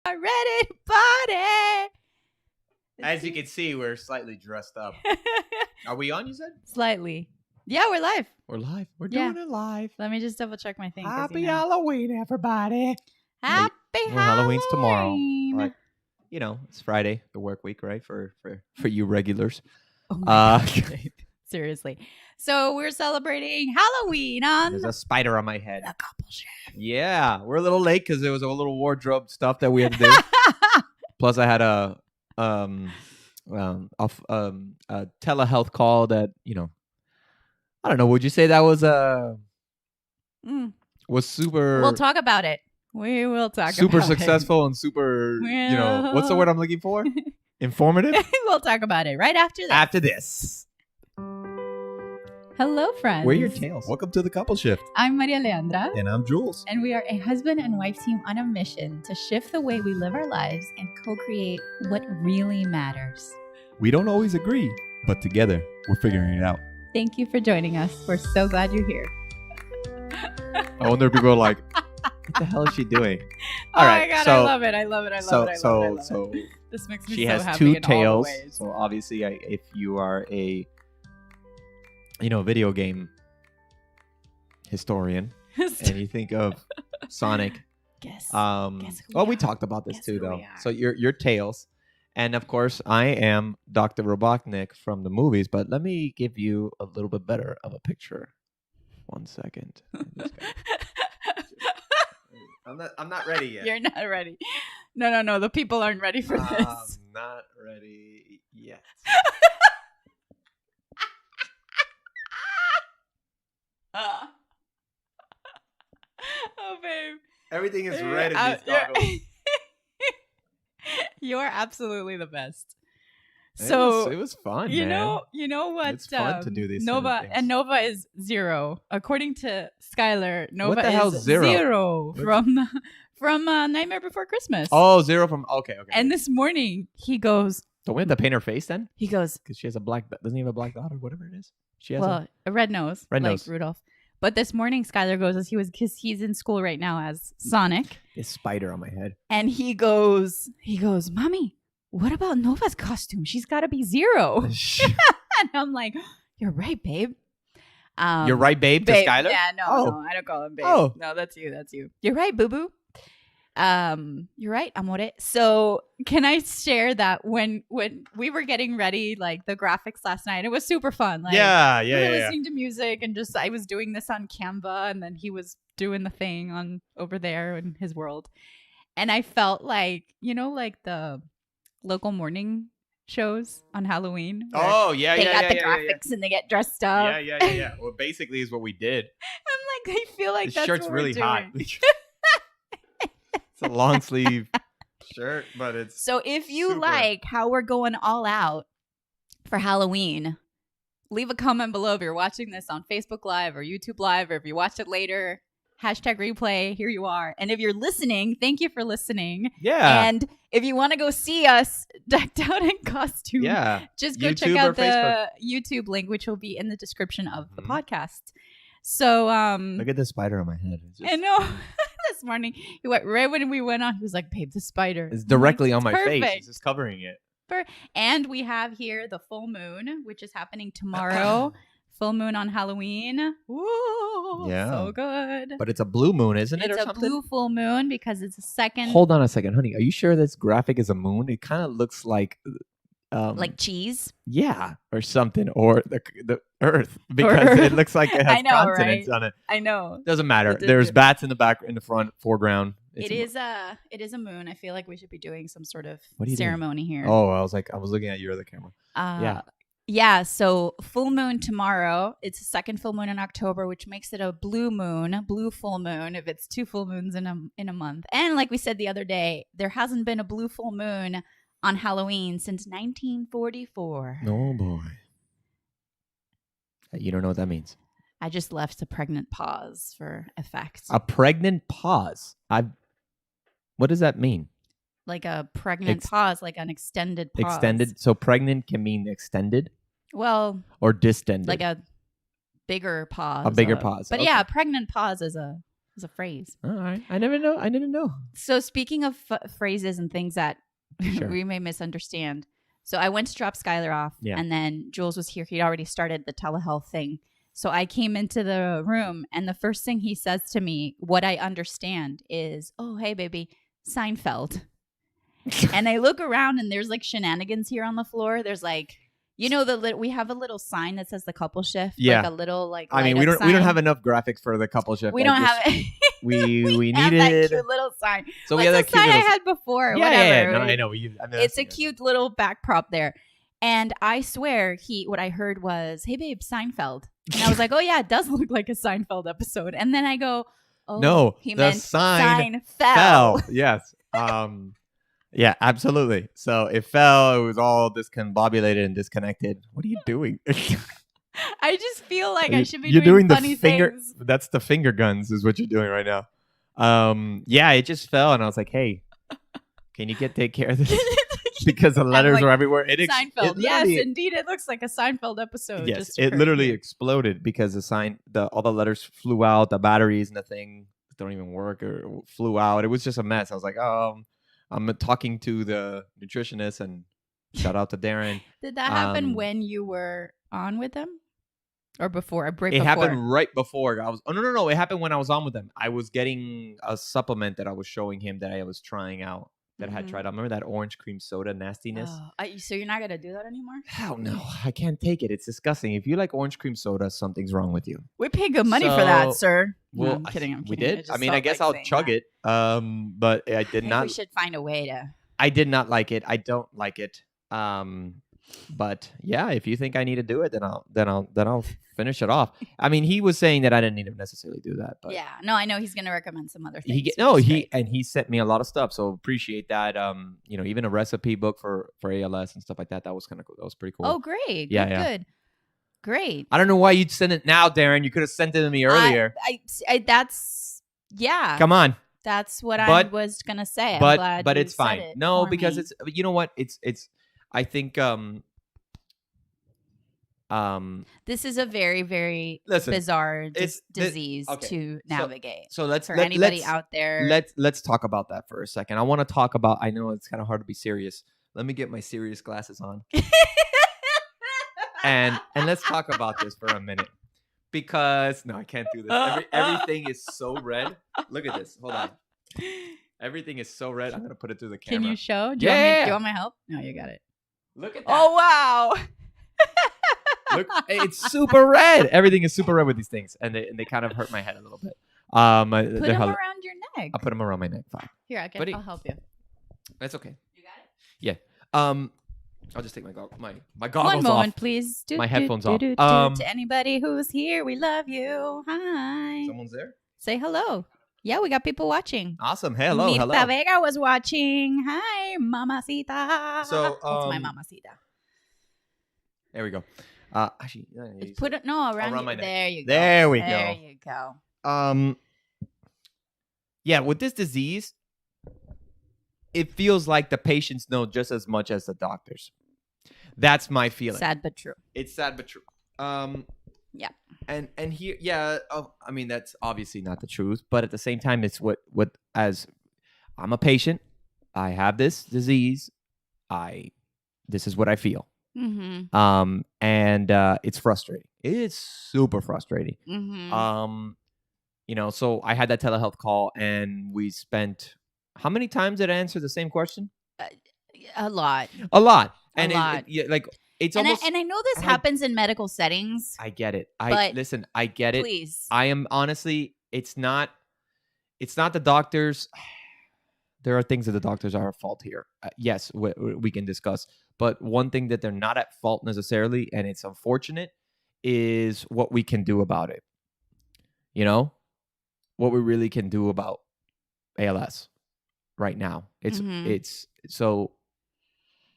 Ready to party. As you can see, we're slightly dressed up. Are we on, you said? Slightly. Yeah, we're live. We're live. We're Yeah. doing it live. Let me just double check my thing. 'cause, Happy you know. Halloween, everybody. Happy Well, Halloween. Halloween's tomorrow. But, you know, it's Friday, the work week, right? For you regulars. Oh my God. Seriously. So we're celebrating Halloween on There's a spider on my head. the couple shift. Yeah, we're a little late because there was a little wardrobe stuff that we had to do. Plus, I had a telehealth call that, you know, I don't know. Would you say that was was super? We'll talk about it. We will talk super about successful and super. You know, what's the word I'm looking for? Informative. We'll talk about it right after this. After this. Hello, friends. Where are your tails? Welcome to the Couple Shift. I'm Maria Aleandra. And I'm Jules. And we are a husband and wife team on a mission to shift the way we live our lives and co-create what really matters. We don't always agree, but together we're figuring it out. Thank you for joining us. We're so glad you're here. I wonder if people are like, what the hell is she doing? All right, my God, so, I love it. I love it. I love it. I love it. So This makes me she so has happy two in all the tails. ways. So obviously, if you are a video game historian and you think of Sonic, Guess. well, we talked about this Guess too, who though. we are. So your tails, and of course, I am Dr. Robotnik from the movies. But let me give you a little bit better of a picture. 1 second. I'm not ready yet. You're not ready. No. The people aren't ready for this. I'm not ready yet. Oh, babe. Everything is red in these goggles. You are absolutely the best. It So was fun, you man. know what? It's fun to do these Nova kind of things. and Nova is 0, according to Skylar. Nova the is hell's zero? 0 from Nightmare Before Christmas. Oh, 0 from okay. And this morning he goes. Don't we have to paint her face then? He goes. Because she has a black. Doesn't he have a black dot or whatever it is? She has Well, a red nose, Red like nose. Rudolph. But this morning, Skylar goes because he's in school right now as Sonic, this spider on my head. and he goes, Mommy, what about Nova's costume? She's got to be 0. And I'm like, you're right, babe. You're right, babe. To babe. Skylar. Yeah, no, Oh. I don't call him babe. Oh. No, that's you. You're right, boo boo. You're right, amore. So can I share that when we were getting ready, like the graphics last night, it was super fun. Like, Yeah. we were listening to music and just I was doing this on Canva and then he was doing the thing on over there in his world. And I felt like, like the local morning shows on Halloween. where Oh yeah, they yeah, got the graphics and they get dressed up. Yeah. Well, basically, is what we did. I'm like, I feel like This that's shirt's what really we're hot. doing. It's a long sleeve shirt, but it's So if you super. like how we're going all out for Halloween, leave a comment below if you're watching this on Facebook Live or YouTube Live, or if you watch it later, #replay, here you are. And if you're listening, thank you for listening. Yeah. And if you want to go see us decked out in costume, Yeah. just go YouTube check or out the Facebook. YouTube link, which will be in the description of the Mhm. podcast. So, Look at the spider on my head. It's, I know this morning, he went right when we went on, he was like, babe, the spider. it's I'm like, directly on my face. perfect. It's just covering it. And we have here the full moon, which is happening tomorrow. Full moon on Halloween. Ooh, Yeah. so good. But it's a blue moon, isn't it? It's or a something? blue full moon because it's a second, Hold on a second, honey. Are you sure this graphic is a moon? It kind of looks like, like cheese. yeah, or something, or the Earth, because Earth. it looks like it has I know, continents right? on it. I know. Doesn't matter. It did There's good. bats in the back, in the front, foreground. It is a moon. I feel like we should be doing some sort of What are you doing? ceremony here. Oh, I was looking at your other camera. Yeah. Yeah, so full moon tomorrow. It's the second full moon in October, which makes it a blue moon, blue full moon if it's 2 full moons in a month. And like we said the other day, there hasn't been a blue full moon on Halloween since 1944. Oh boy. You don't know what that means. I just left a pregnant pause for effect. A pregnant pause. What does that mean? Like a pregnant pause, like an extended pause. Extended. So pregnant can mean extended Well, or distended. like a bigger pause. A bigger pause, But okay. yeah, a pregnant pause is a It's a phrase. All right. I didn't know. So speaking of phrases and things that Sure. we may misunderstand. So I went to drop Skylar off, and then Jules was here. He'd already started the telehealth thing. So I came into the room, and the first thing he says to me, what I understand is, "Oh, hey, baby, Seinfeld." And I look around, and there's like shenanigans here on the floor. There's like, we have a little sign that says the couple shift. Yeah. Like a little like. I mean, we don't have enough graphics for the couple shift. We don't have it. We have needed that cute little sign. So What's we had that the cute sign little I had before? Yeah, whatever. yeah. No, I know. It's a cute little back prop there. And I swear what I heard was, "Hey babe, Seinfeld." And I was like, "Oh yeah, it does look like a Seinfeld episode." And then I go, "Oh no, he the meant sign fell." Yes. Yeah, absolutely. So it fell. It was all discombobulated and disconnected. What are you doing? I just feel like I should be You're doing the funny finger. things. That's the finger guns, is what you're doing right now. Yeah, it just fell, and I was like, "Hey, can you take care of this?" Because the letters like, are everywhere. Seinfeld. Yes, indeed, it looks like a Seinfeld episode. Yes, just it literally exploded because all the letters flew out. The batteries and the thing don't even work or flew out. It was just a mess. I was like, I'm talking to the nutritionist, and shout out to Darren. Did that happen when you were on with them? Or before? It happened right before. No. It happened when I was on with them. I was getting a supplement that I was showing him that I was trying out. That I had tried out. Remember that orange cream soda nastiness? So you're not going to do that anymore? Hell no. I can't take it. It's disgusting. If you like orange cream soda, something's wrong with you. We pay good money for that, sir. Well, no, I'm kidding. We did? I guess I'll chug it. But I did not. We should find a way to. I did not like it. I don't like it. But yeah, if you think I need to do it, then I'll finish it off. I mean, he was saying that I didn't need to necessarily do that, but yeah, no, I know he's going to recommend some other things. He sent me a lot of stuff, so appreciate that. Even a recipe book for ALS and stuff like that. That was kind of cool. That was pretty cool. Oh, great! Good. Great. I don't know why you'd send it now, Darren. You could have sent it to me earlier. Come on. That's what I was gonna say. I'm glad but you it's fine. said it No, for because me. it's you know what? It's I think this is a very, very bizarre disease to navigate. So let's anybody out there. Let's talk about that for a second. I want to talk about. I know it's kind of hard to be serious. Let me get my serious glasses on. and let's talk about this for a minute. Because no, I can't do this. Everything is so red. Look at this. Hold on. Everything is so red. I'm gonna put it through the camera. Can you show? Do you want my help? No, you got it. Look at that. Oh wow. Look, it's super red. Everything is super red with these things, and they kind of hurt my head a little bit. Put them around your neck. I'll put them around my neck. Fine. Here, I'll help you. That's okay. You got it? Yeah. I'll just take my goggles One moment, off. please. My headphones off. To anybody who's here, we love you. Hi. Someone's there? Say hello. Yeah, we got people watching. Awesome. Hello. Mirta Vega was watching. Hi, mamacita. So, it's my mamacita. There we go. Actually, put it around my neck. There you go. There we go. There you go. Yeah, with this disease, it feels like the patients know just as much as the doctors. That's my feeling. Sad but true. It's sad but true. Yeah. And here, yeah. I mean, that's obviously not the truth, but at the same time, it's what as I'm a patient, I have this disease. This is what I feel. Mm-hmm. And it's frustrating. It's super frustrating. Mm-hmm. So I had that telehealth call, and we spent. How many times did I answer the same question? A lot. And it's almost. And I know this happens in medical settings. I get it. I get it. Please. I am honestly. It's not the doctors. There are things that the doctors are at fault here. Yes, we can discuss. But one thing that they're not at fault necessarily, and it's unfortunate, is what we can do about it. What we really can do about ALS right now. It's so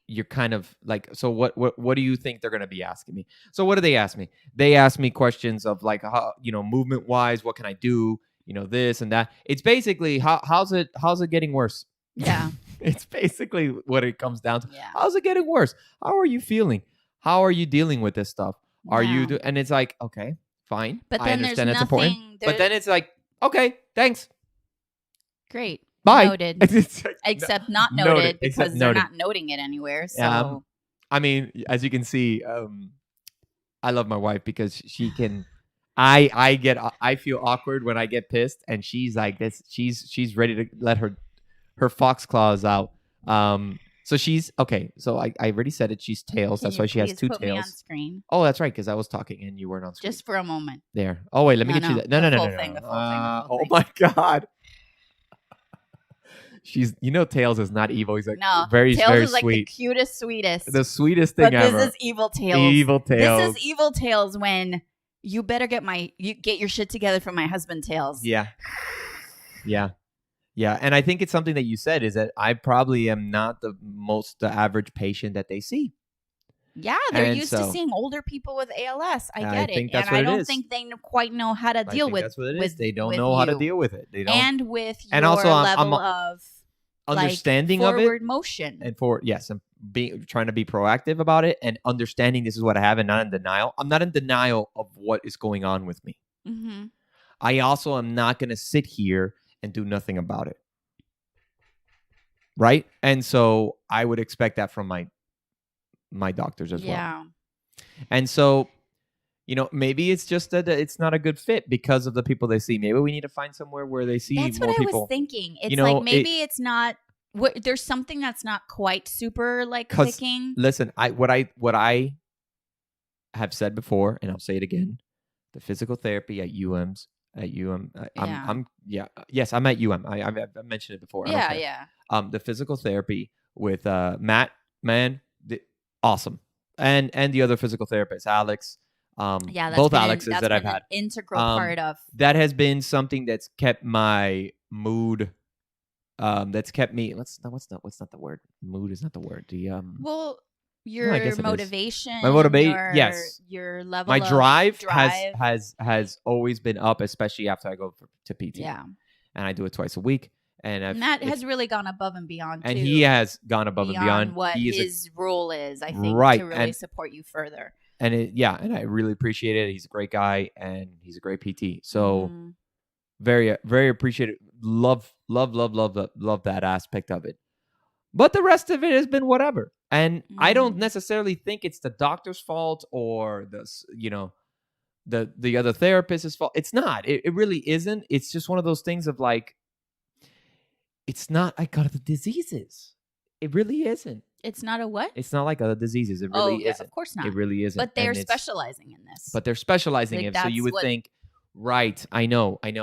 you're kind of like, so what do you think they're going to be asking me? So what do they ask me? They ask me questions of like, how, movement wise, what can I do? This and that. It's basically how's it getting worse? Yeah. It's basically what it comes down to. Yeah. How's it getting worse? How are you feeling? How are you dealing with this stuff? And it's like, okay, fine. But I then understand there's that's important. But then it's like, Okay, thanks. Great. Bye. Noted. Except not Noted. noted because Except they're noted. not noting it anywhere. So I mean, as you can see, I love my wife because she can. I feel awkward when I get pissed, and she's like this. She's ready to let her fox claws out. So she's okay. So I already said it. She's tails. can That's you why she has please two put me on tails. screen Oh, that's right, because I was talking and you weren't on screen. just for a moment. There. Oh wait, let me No, get you no, that. No, the no, no, full no, thing, no. the full thing, the full Oh thing. my god. She's, Tails is not evil. He's like No, very, Tails very is like sweet. the cutest, sweetest. The sweetest thing but ever. this is evil Tails. Evil Tails. This is evil Tails when you better get your shit together for my husband Tails. Yeah. Yeah. Yeah. And I think it's something that you said is that I probably am not the average patient that they see. Yeah, they're And used to so- seeing older people with ALS. I I get it. think that's And what I it don't is. think they quite know how to I deal think with that's what it is. with- They don't with know how to you. deal with it. They don't. And with your And also, I'm level of understanding like, of it. forward motion. And I'm trying to be proactive about it and understanding this is what I have and not in denial. I'm not in denial of what is going on with me. Mm-hmm. I also am not going to sit here and do nothing about it. Right? And so I would expect that from my doctors as well. Yeah. And so, maybe it's just that it's not a good fit because of the people they see. Maybe we need to find somewhere where they see That's more what people. I was thinking. It's know, like maybe it's not. There's something that's not quite super like 'Cause clicking. Listen, what I have said before, and I'll say it again: the physical therapy at UM's at UM. Yes, I'm at UM. I've mentioned it before. I don't care. Yeah. The physical therapy with Matt, man, awesome, and the other physical therapist, Alex. That's both been Alexes that I've an had. integral part of That has been something that's kept my mood. That's kept me. What's not the word? Mood is not the word. well, your I guess it is. My motivation, motivation. Yes, your level, my of drive has always been up, especially after I go to PT. Yeah, and I do it twice a week, and that has really gone above and beyond. And too, he has gone above and beyond what he is his role is. I think Right, to really and- support you further. and I really appreciate it. He's a great guy, and he's a great PT. So. Mhm. Very, very appreciated. Love that aspect of it. But the rest of it has been whatever. And I don't necessarily think it's the doctor's fault or the other therapist's fault. It's not. It really isn't. It's just one of those things of like, it's not like other diseases. It really isn't. It's not a what? It's not like other diseases. It really isn't. Of course not. It really isn't. But they're And it's- specializing in this. But they're specializing Like, in it. So you that's would think, right, I know. But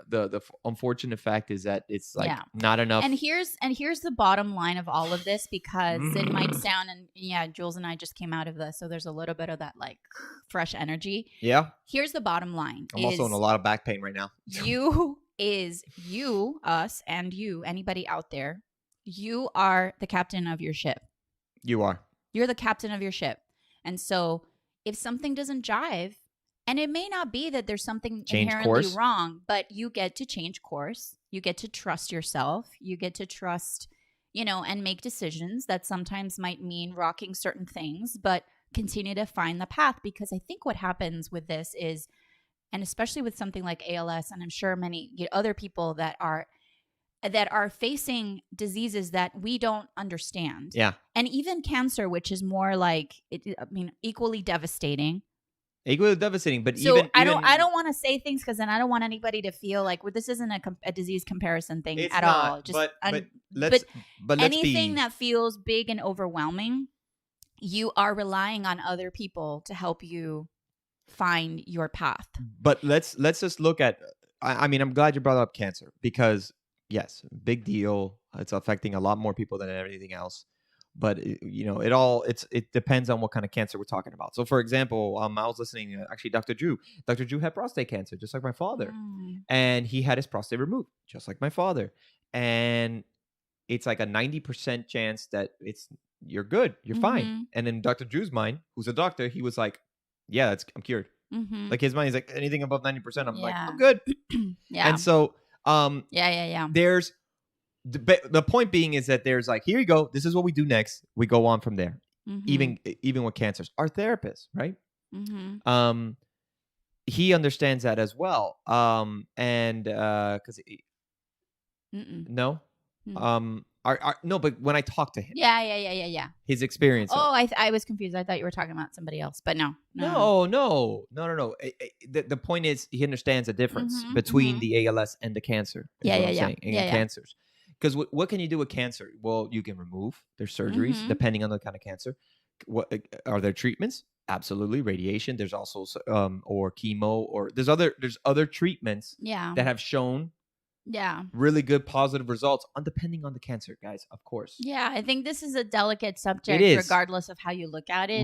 the unfortunate fact is that it's like not enough. And here's the bottom line of all of this, because it might sound, and Jules and I just came out of this, so there's a little bit of that like fresh energy. Yeah. Here's the bottom line. I'm also in a lot of back pain right now. You, us, and anybody out there, you are the captain of your ship. You are. You're the captain of your ship. And so if something doesn't jive, and it may not be that there's something inherently wrong, but you get to change course. You get to trust yourself. You get to trust, and make decisions that sometimes might mean rocking certain things, but continue to find the path. Because I think what happens with this is, and especially with something like ALS, and I'm sure many other people that are facing diseases that we don't understand. Yeah. And even cancer, which is more like, equally devastating. Equally devastating, but so even I don't want to say things because then I don't want anybody to feel like, well, this isn't a disease comparison thing it's at not, all. Just but let's anything be, that feels big and overwhelming, you are relying on other people to help you find your path. But let's just look at. I'm glad you brought up cancer because yes, big deal. It's affecting a lot more people than anything else. But it depends on what kind of cancer we're talking about. So, for example, I was listening. Actually, Dr. Drew had prostate cancer, just like my father, and he had his prostate removed, just like my father. And it's like a 90% chance that you're good, you're fine. And in Dr. Drew's mind, who's a doctor, he was like, "Yeah, I'm cured." Like his mind is like anything above 90%, I'm like, I'm good. Yeah. And so, there's. The point being is that there's like, here you go. This is what we do next. We go on from there. Even with cancers, our therapists, right? he understands that as well. And because no, no, but when I talk to him, Yeah. his experience. Oh, I was confused. I thought you were talking about somebody else, but no. The point is, he understands the difference between the ALS and the cancer. Cancers. Because what can you do with cancer? Well, you can remove. There's surgeries depending on the kind of cancer. What are there treatments? Absolutely, radiation. There's also or chemo, or there's other treatments that have shown really good positive results depending on the cancer, guys, of course. Yeah, I think this is a delicate subject regardless of how you look at it.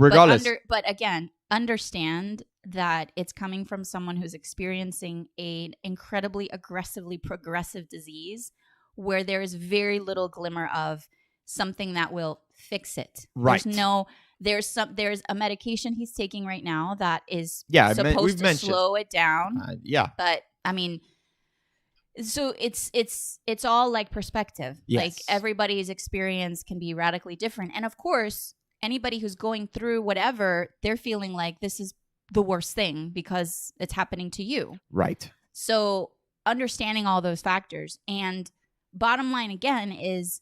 But again, understand that it's coming from someone who's experiencing an incredibly aggressively progressive disease where there is very little glimmer of something that will fix it. Right. There's a medication he's taking right now that is supposed to slow it down. But I mean, so it's all like perspective. Yes. Like everybody's experience can be radically different. And of course, anybody who's going through whatever, they're feeling like this is the worst thing because it's happening to you. Right. So understanding all those factors, and bottom line again is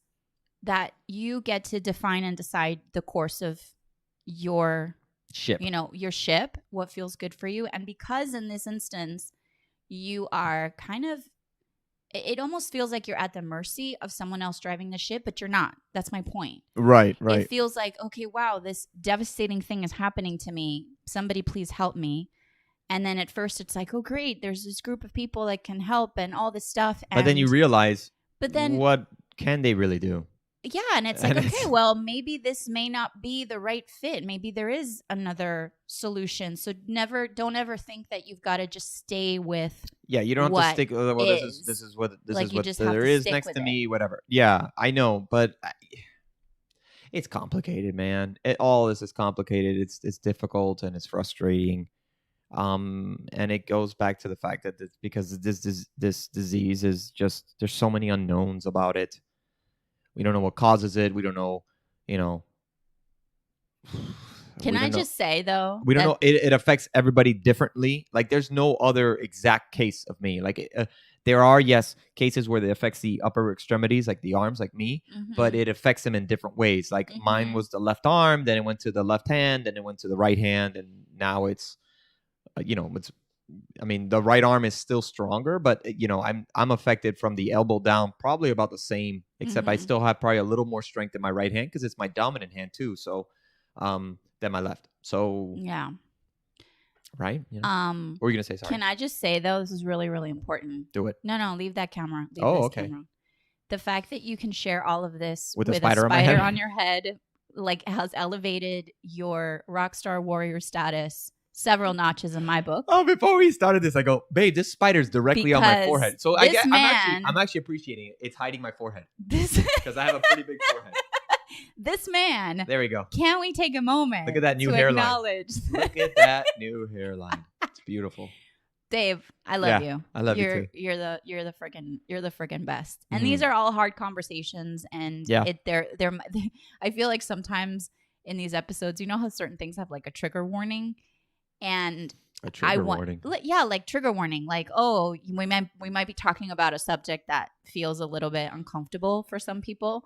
that you get to define and decide the course of your ship, your ship, what feels good for you. And because in this instance, you are kind of, it almost feels like you're at the mercy of someone else driving the ship, but you're not. That's my point. Right. It feels like, okay, wow, this devastating thing is happening to me. Somebody please help me. And then at first it's like, oh, great, there's this group of people that can help and all this stuff. But then you realize, what can they really do? Yeah, and it's like, okay, well, maybe this may not be the right fit. Maybe there is another solution. So don't ever think that you've got to just stay with. Yeah, you don't have to stick. Well, this is what there is next to me. Whatever. Yeah, I know, but it's complicated, man. All this is complicated. It's difficult and it's frustrating. And it goes back to the fact that because this disease is just, there's so many unknowns about it. We don't know what causes it. We don't know, Can I just say, though? We don't know. It affects everybody differently. Like, there's no other exact case of me. Like, there are, yes, cases where it affects the upper extremities, like the arms, like me, but it affects them in different ways. Like, mine was the left arm, then it went to the left hand, then it went to the right hand, and now it's, the right arm is still stronger, but I'm affected from the elbow down, probably about the same, except I still have probably a little more strength in my right hand because it's my dominant hand too. So, than my left. So yeah, right. What were you gonna say? Sorry. Can I just say though, this is really, really important. Do it. No, leave that camera. Okay. Camera. The fact that you can share all of this with a spider on your head, like, has elevated your rock star warrior status several notches in my book. Oh, before we started this, I go, babe, this spider's directly on my forehead. So I'm actually appreciating it. It's hiding my forehead. Because I have a pretty big forehead. This man. There we go. Can't we take a moment? Look at that new hairline. Acknowledge. Look at that new hairline. It's beautiful. Dave, I love you. I love you too. You're the freaking best. And these are all hard conversations, and they're I feel like sometimes in these episodes, you know how certain things have like a trigger warning. And a trigger warning. Yeah, like trigger warning. Like, oh, we might be talking about a subject that feels a little bit uncomfortable for some people.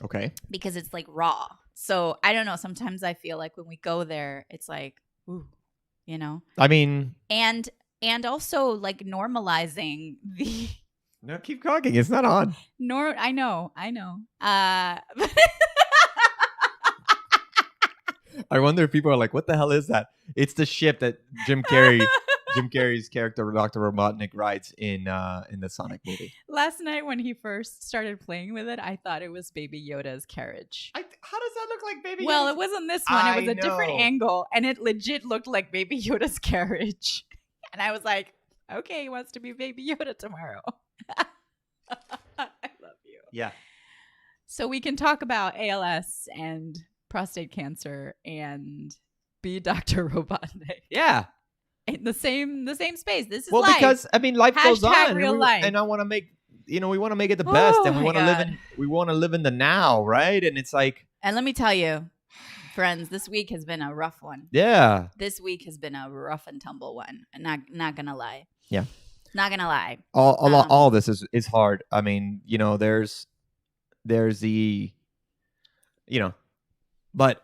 Okay. Because it's like raw. So I don't know. Sometimes I feel like when we go there, it's like, ooh, I mean. And also like normalizing the. No, keep talking. It's not on. I know. I wonder if people are like, what the hell is that? It's the ship that Jim Carrey's character, Dr. Robotnik, rides in the Sonic movie. Last night when he first started playing with it, I thought it was Baby Yoda's carriage. How does that look like Baby Yoda's? Well, it wasn't this one. It was a different angle, and it legit looked like Baby Yoda's carriage. And I was like, okay, he wants to be Baby Yoda tomorrow. I love you. Yeah. So we can talk about ALS and prostate cancer and be Dr. Robotnik. Yeah. In the same space. This is life. Because life goes on. Real life. And I want to make we want to make it the best, and we want to live in the now, right? And it's like, and let me tell you, Friends, this week has been a rough one. Yeah. This week has been a rough and tumble one. Not gonna lie. Yeah. Not gonna lie. All this is hard. I mean, there's the, but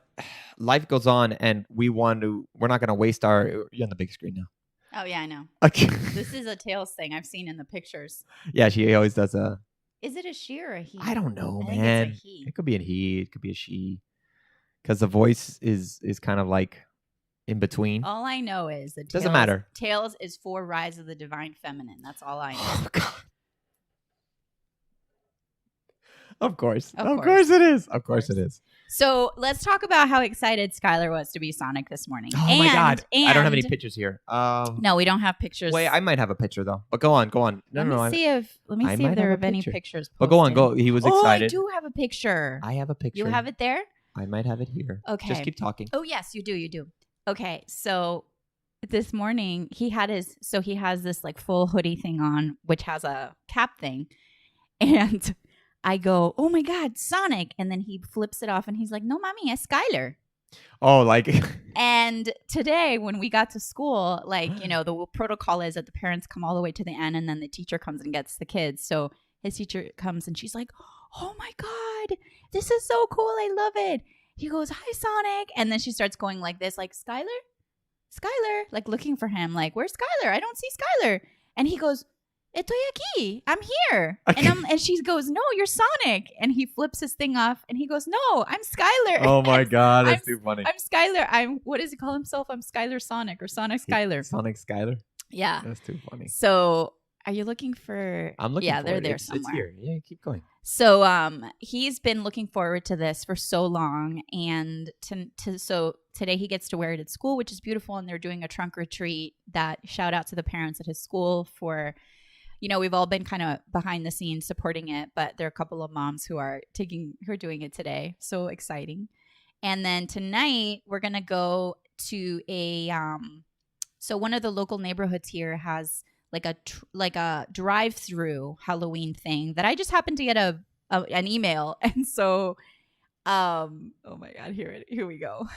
life goes on, and we're not going to waste you're on the big screen now. Oh yeah, I know. Okay. This is a tails thing I've seen in the pictures. Yeah, she always does Is it a she or a he? I don't know, I think man. it's a he. It could be a he, it could be a she. Because the voice is kind of like in between. All I know is that doesn't matter. Tails is for Rise of the Divine Feminine. That's all I know. Oh, God. Of course it is. Of course it is. So let's talk about how excited Skylar was to be Sonic this morning. Oh my God. I don't have any pictures here. No, we don't have pictures. Wait, I might have a picture though. But go on. Let me see if there are any pictures posted. But go on, go. He was excited. I do have a picture. I have a picture. You have it there? I might have it here. Okay. Just keep talking. Oh yes, you do. Okay, so this morning he has this like full hoodie thing on, which has a cap thing, and I go, "Oh my God, Sonic!" And then he flips it off, and he's like, "No, mommy, it's Skylar." Oh, like. And today, when we got to school, like the protocol is that the parents come all the way to the end, and then the teacher comes and gets the kids. So his teacher comes, and she's like, "Oh my God, this is so cool! I love it." He goes, "Hi, Sonic," and then she starts going like this, like Skylar, like looking for him, like where's Skylar? I don't see Skylar. And he goes, "Estoy aquí. I'm here." Okay. And she goes, "No, you're Sonic." And he flips his thing off and he goes, "No, I'm Skylar." Oh my God, that's too funny. I'm Skylar. What does he call himself? I'm Skylar Sonic or Sonic Skylar. Sonic Skylar? Yeah. That's too funny. So are you looking for? I'm looking. Yeah, for they're it. there It's somewhere. here. Yeah, keep going. So he's been looking forward to this for so long, and so today he gets to wear it at school, which is beautiful. And they're doing a trunk or treat. That shout out to the parents at his school for. We've all been kind of behind the scenes supporting it, but there are a couple of moms who are doing it today. So exciting. And then tonight we're going to go to so one of the local neighborhoods here has like a drive-through Halloween thing that I just happened to get an email. And so, oh my God, here we go.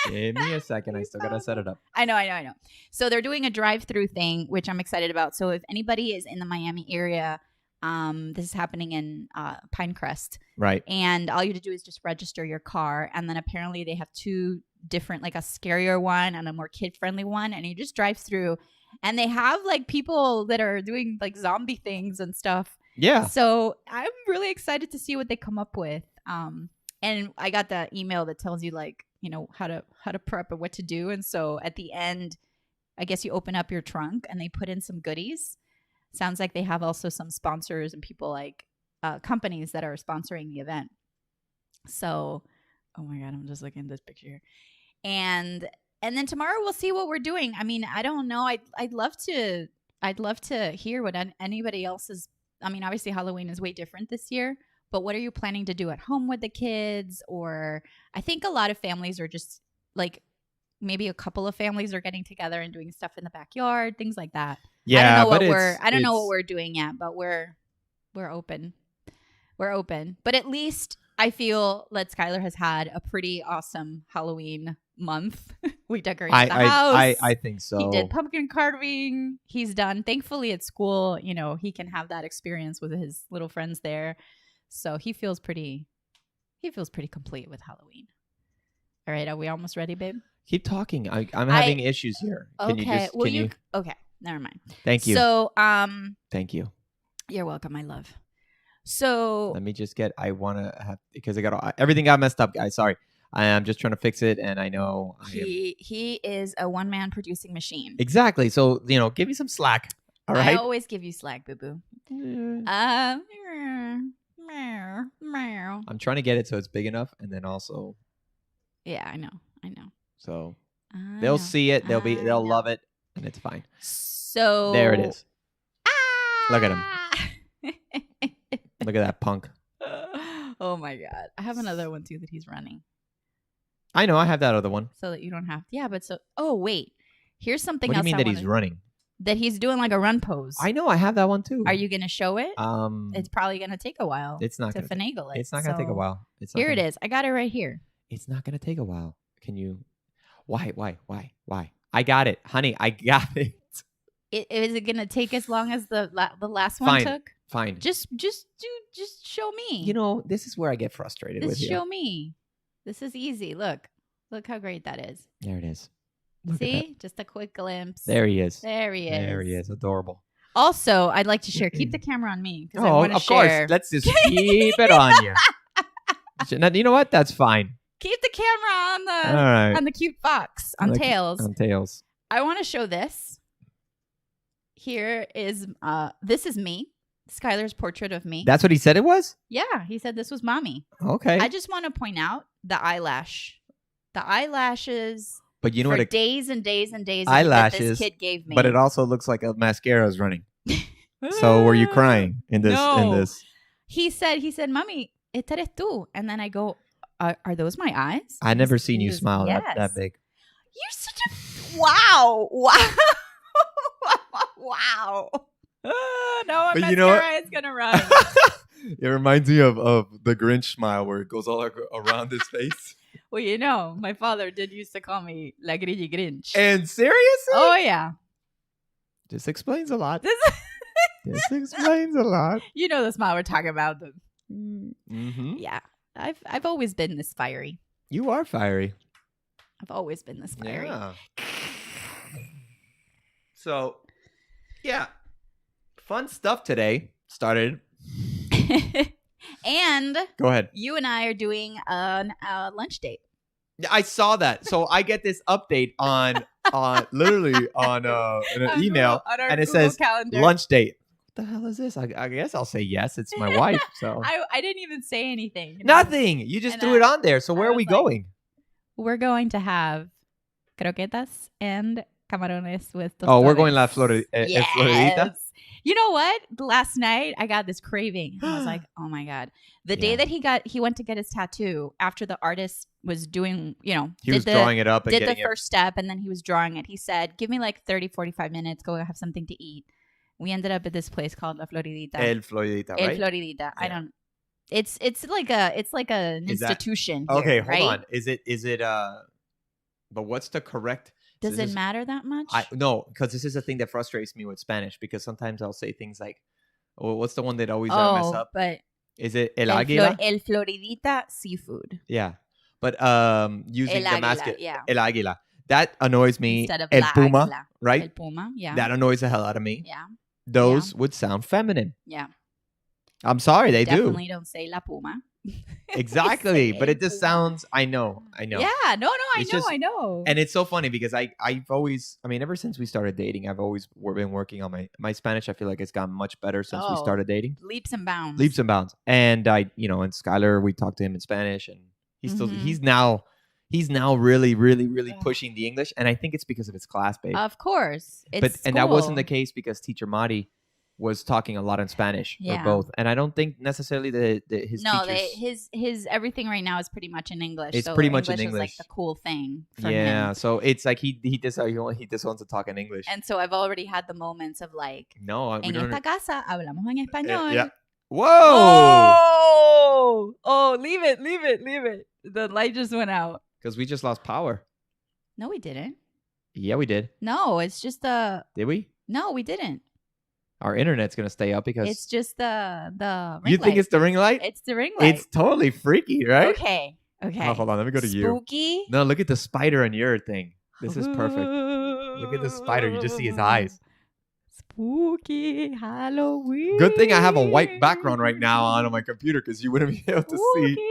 Give me a second. I still got to set it up. I know. So they're doing a drive-through thing, which I'm excited about. So if anybody is in the Miami area, this is happening in Pinecrest. Right. And all you have to do is just register your car. And then apparently they have two different, like a scarier one and a more kid-friendly one. And you just drive through. And they have like people that are doing like zombie things and stuff. Yeah. So I'm really excited to see what they come up with. And I got the email that tells you like, how to prep and what to do. And so at the end, I guess you open up your trunk and they put in some goodies. Sounds like they have also some sponsors and people like companies that are sponsoring the event. So, oh my God, I'm just looking at this picture here. And then tomorrow we'll see what we're doing. I mean, I don't know. I'd love to hear what anybody else is. I mean, obviously Halloween is way different this year. But what are you planning to do at home with the kids? Or I think a lot of families are just like maybe a couple of families are getting together and doing stuff in the backyard, things like that. Yeah, I don't know what we're doing yet, but we're open. We're open. But at least I feel that Skylar has had a pretty awesome Halloween month. We decorated the house. I think so. He did pumpkin carving. He's done. Thankfully at school, he can have that experience with his little friends there. So he feels pretty complete with Halloween. All right, are we almost ready, babe? Keep talking. I'm having issues here. Can okay. you just Okay, never mind. Thank you. So thank you. You're welcome, my love. So let me just I want to have because everything got messed up, guys. Sorry. I'm just trying to fix it, and I know he is a one-man producing machine. Exactly. So give me some slack. All right. I always give you slack, boo boo. I'm trying to get it so it's big enough, and then also. Yeah, I know. So they'll see it. They'll love it, and it's fine. So there it is. Look at him. Look at that punk. Oh my God! I have another one too that he's running. I know. I have that other one. So that you don't have. Yeah, but so. Oh wait. Here's something else. What do you mean that he's running? That he's doing like a run pose. I know. I have that one too. Are you going to show it? It's probably going to take a while. It's not to finagle it. It's not going to take a while. Here it is. I got it right here. It's not going to take a while. Can you? Why? I got it, honey. I got it. Is it gonna take as long as the last one Fine. took? Fine. Just show me. You know, this is where I get frustrated with Just you. show me. This is easy. Look how great that is. There it is. Look at See, just a quick glimpse. that. There he is. There he is. There he is. Adorable. Also, I'd like to share. Keep the camera on me because I Oh, want to of share. course. Let's just keep it on you. Now, you know what? That's fine. Keep the camera on the All right. on the cute fox on Tails. On Tails. I want to show this. Here is this is me. Skylar's portrait of me. That's what he said it was? Yeah, he said this was mommy. Okay. I just want to point out the eyelash. The eyelashes But you know for what? days and days and days that Eyelashes, this kid gave me. But it also looks like a mascara is running. So were you crying in this? No. In this? He said, "Mami, esta eres tú." And then I go, "Are those my eyes?" I never seen you He goes, smile "Yes." that big. You're such a wow. Wow. No, But you know what? mascara is gonna run. It reminds me of the Grinch smile where it goes all around his face. Well, you know, my father did used to call me La Grilli Grinch. And seriously? Oh yeah. This explains a lot. This, This explains a lot. you know the smile we're talking about. Mm-hmm. Yeah. I've always been this fiery. You are fiery. I've always been this fiery. Yeah. So, yeah. Fun stuff today started. And Go ahead. you and I are doing a lunch date. I saw that. So I get this update on literally on an email, On our and it Google says calendar. lunch date. What the hell is this? I guess I'll say yes. It's my wife. So I didn't even say anything. you know? nothing. You just And threw it on there. So where are was we like- going? We're going to have croquetas and camarones with tostones. Oh, we're going La Floridita. Yes. You know what? Last night I got this craving. I was like, oh my God. The day Yeah. that he went to get his tattoo after the artist was doing, He was drawing it up and did the getting it. first step and then he was drawing it. He said, give me like 30, 45 minutes. Go have something to eat. We ended up at this place called La Floridita. El Floridita, El right? Floridita. I Yeah. don't. It's like an Is that- institution. Here, Okay, hold right? on. Is it but what's the correct? Does this it is- matter that much? No, because this is a thing that frustrates me with Spanish, because sometimes I'll say things like, oh, what's the one that always mess up? But Is it El Águila? El Floridita seafood. Yeah. But using El the Águila, mascot, yeah. El Águila. That annoys me. Instead of El La Puma, Águila. right? El Puma, yeah. That annoys the hell out of me. Yeah, Those would sound feminine. yeah. I'm sorry, they Definitely don't say La Puma. do. Exactly. Say But El it just Puma. sounds, I know. Yeah, no, It's just- I know. And it's so funny because I've always, ever since we started dating, I've always been working on my Spanish. I feel like it's gotten much better since we Oh. started dating. Leaps and bounds. Leaps and bounds. And and Skylar, we talked to him in Spanish, and he's still, Mhm. he's now really, really, really pushing the English. And I think it's because of his class, babe. Of course. It's And that wasn't the school. case because teacher Mari was talking a lot in Spanish Yeah. or both. And I don't think necessarily that his No, teachers. his everything right now is pretty much in English. It's so pretty much in English is like English. the cool thing for Yeah, him. so it's like he just wants to talk in English. And so I've already had the moments of like, No, we en don't. esta casa hablamos en español. Yeah. Whoa! Oh, leave it. The light just went out. Because we just lost power. No, we didn't. Yeah, we did. No, it's just Did we? No, we didn't. Our internet's gonna stay up because It's just the ring you think light. it's the ring light? It's the ring light. It's totally freaky, right? Okay. Oh, hold on, let me go to you. Spooky. No, look at the spider on your thing. This is perfect. Look at the spider. You just see his eyes. Spooky Halloween. Good thing I have a white background right now on my computer because you wouldn't be able to see. Spooky.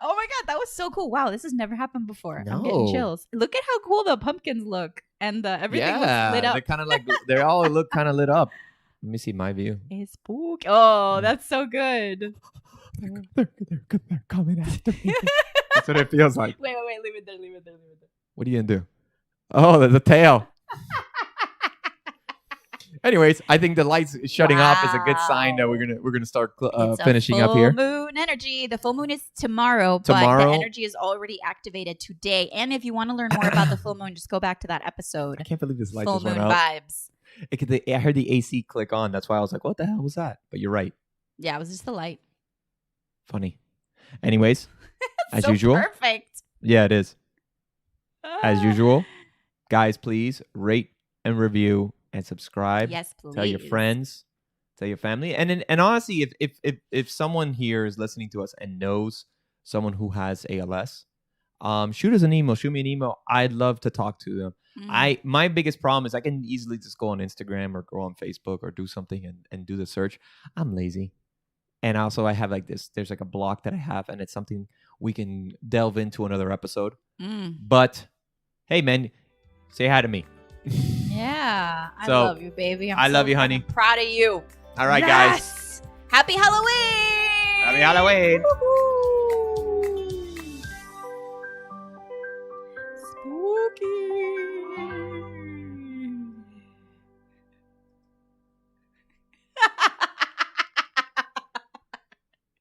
Oh my God, that was so cool. Wow, this has never happened before. I'm No. getting chills. Look at how cool the pumpkins look. And everything was lit up. they're kind of like they all look kind of lit up. Let me see my view. It's spooky. Oh, that's so good. They're coming after me. That's what it feels like. Wait, leave it there. What are you gonna do? Oh, there's a tail. Anyways, I think the lights shutting off is a good sign that we're gonna start It's a finishing up here. Full moon energy. The full moon is tomorrow, but Tomorrow? the energy is already activated today. And if you want to learn more about the full moon, just go back to that episode. I can't believe this light Full just went moon out. vibes. I heard the AC click on. That's why I was like, "What the hell was that?" But you're right. Yeah, it was just the light. Funny. Anyways, as So usual, perfect. Yeah, it is. As usual, guys, please rate and review and subscribe. Yes, please. Tell your friends, tell your family, and honestly, if someone here is listening to us and knows someone who has ALS, shoot us an email. Shoot me an email. I'd love to talk to them. My biggest problem is I can easily just go on Instagram or go on Facebook or do something and do the search. I'm lazy. And also I have like this, there's like a block that I have, and it's something we can delve into another episode. But hey, man, say hi to me. Yeah. I So, love you, baby. I love you, honey. Proud of you. All right, guys. Happy Halloween. Happy Halloween. Woo-hoo.